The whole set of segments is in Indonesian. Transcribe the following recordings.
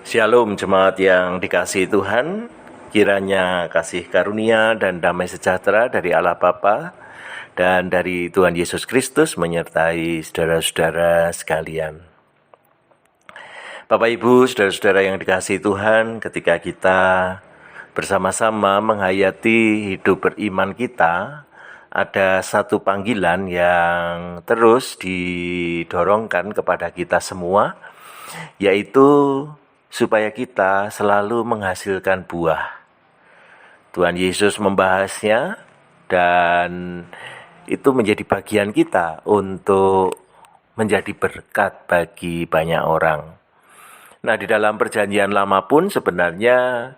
Shalom jemaat yang dikasihi Tuhan, kiranya kasih karunia dan damai sejahtera dari Allah Bapa dan dari Tuhan Yesus Kristus menyertai saudara-saudara sekalian. Bapak Ibu, saudara-saudara yang dikasihi Tuhan, ketika kita bersama-sama menghayati hidup beriman kita, ada satu panggilan yang terus didorongkan kepada kita semua, yaitu supaya kita selalu menghasilkan buah. Tuhan Yesus membahasnya dan itu menjadi bagian kita untuk menjadi berkat bagi banyak orang. Nah, di dalam Perjanjian Lama pun sebenarnya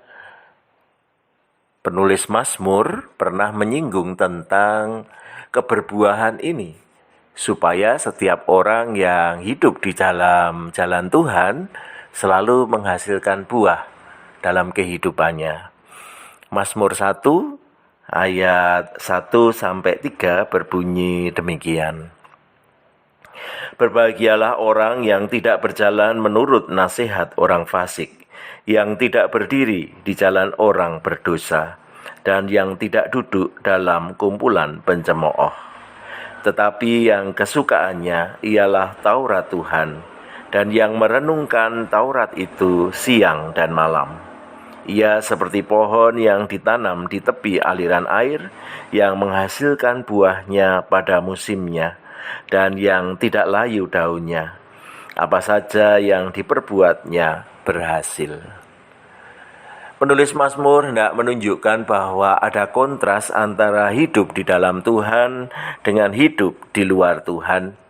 penulis Mazmur pernah menyinggung tentang keberbuahan ini, supaya setiap orang yang hidup di dalam jalan Tuhan selalu menghasilkan buah dalam kehidupannya. Mazmur 1 ayat 1-3 berbunyi demikian. Berbahagialah orang yang tidak berjalan menurut nasihat orang fasik, yang tidak berdiri di jalan orang berdosa, dan yang tidak duduk dalam kumpulan pencemooh. Tetapi yang kesukaannya ialah Taurat Tuhan, dan yang merenungkan Taurat itu siang dan malam. Ia seperti pohon yang ditanam di tepi aliran air, yang menghasilkan buahnya pada musimnya, dan yang tidak layu daunnya. Apa saja yang diperbuatnya berhasil. Penulis Mazmur hendak menunjukkan bahwa ada kontras antara hidup di dalam Tuhan dengan hidup di luar Tuhan.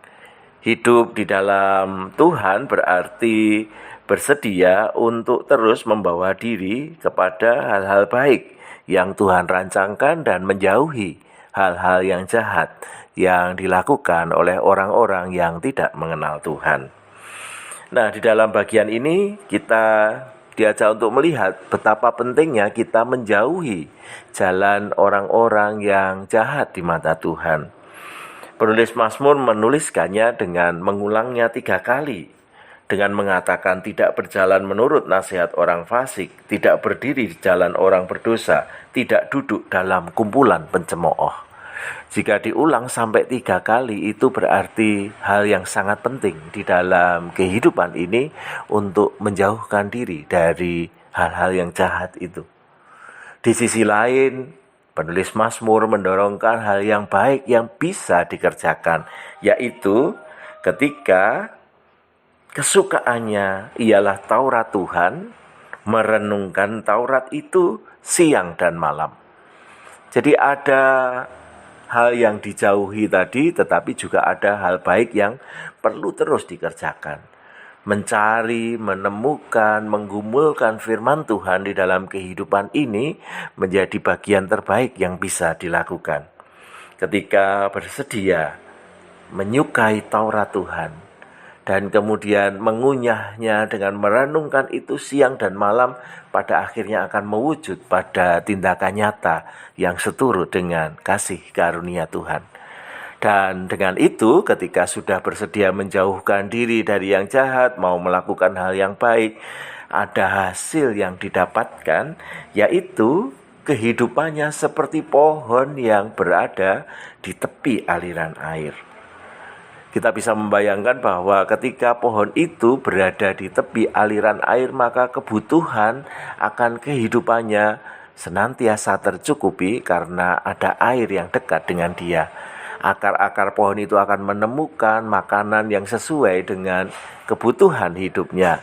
Hidup di dalam Tuhan berarti bersedia untuk terus membawa diri kepada hal-hal baik yang Tuhan rancangkan dan menjauhi hal-hal yang jahat yang dilakukan oleh orang-orang yang tidak mengenal Tuhan. Nah, di dalam bagian ini kita diajak untuk melihat betapa pentingnya kita menjauhi jalan orang-orang yang jahat di mata Tuhan. Penulis Mazmur menuliskannya dengan mengulangnya 3 kali, dengan mengatakan tidak berjalan menurut nasihat orang fasik, tidak berdiri di jalan orang berdosa, tidak duduk dalam kumpulan pencemooh. Jika diulang sampai 3 kali, itu berarti hal yang sangat penting di dalam kehidupan ini untuk menjauhkan diri dari hal-hal yang jahat itu. Di sisi lain, penulis Mazmur mendorongkan hal yang baik yang bisa dikerjakan, yaitu ketika kesukaannya ialah Taurat Tuhan, merenungkan Taurat itu siang dan malam. Jadi ada hal yang dijauhi tadi, tetapi juga ada hal baik yang perlu terus dikerjakan. Mencari, menemukan, menggumulkan firman Tuhan di dalam kehidupan ini menjadi bagian terbaik yang bisa dilakukan. Ketika bersedia menyukai Taurat Tuhan dan kemudian mengunyahnya dengan merenungkan itu siang dan malam, pada akhirnya akan mewujud pada tindakan nyata yang seturut dengan kasih karunia Tuhan. Dan dengan itu, ketika sudah bersedia menjauhkan diri dari yang jahat, mau melakukan hal yang baik, ada hasil yang didapatkan, yaitu kehidupannya seperti pohon yang berada di tepi aliran air. Kita bisa membayangkan bahwa ketika pohon itu berada di tepi aliran air, maka kebutuhan akan kehidupannya senantiasa tercukupi karena ada air yang dekat dengan dia. Akar-akar pohon itu akan menemukan makanan yang sesuai dengan kebutuhan hidupnya.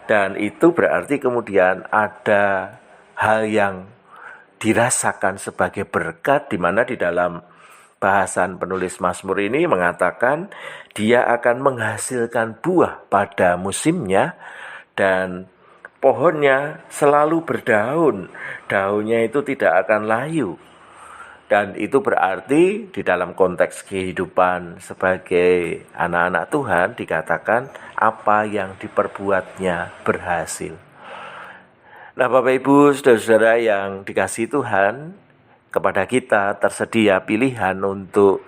Dan itu berarti kemudian ada hal yang dirasakan sebagai berkat, di mana di dalam bahasan penulis Mazmur ini mengatakan dia akan menghasilkan buah pada musimnya dan pohonnya selalu berdaun. Daunnya itu tidak akan layu. Dan itu berarti di dalam konteks kehidupan sebagai anak-anak Tuhan dikatakan apa yang diperbuatnya berhasil. Nah, Bapak Ibu, saudara-saudara yang dikasihi Tuhan, kepada kita tersedia pilihan untuk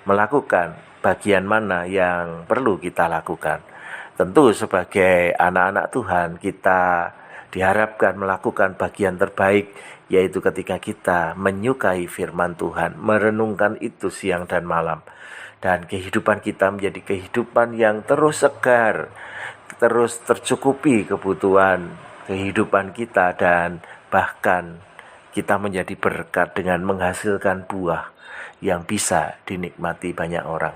melakukan bagian mana yang perlu kita lakukan. tentu sebagai anak-anak Tuhan kita diharapkan melakukan bagian terbaik, yaitu ketika kita menyukai firman Tuhan, merenungkan itu siang dan malam, dan kehidupan kita menjadi kehidupan yang terus segar, terus tercukupi kebutuhan kehidupan kita, dan bahkan kita menjadi berkat dengan menghasilkan buah yang bisa dinikmati banyak orang.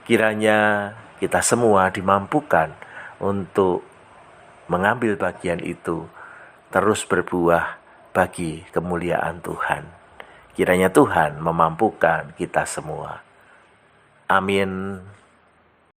Kiranya kita semua dimampukan untuk mengambil bagian itu, terus berbuah bagi kemuliaan Tuhan. Kiranya Tuhan memampukan kita semua. Amin.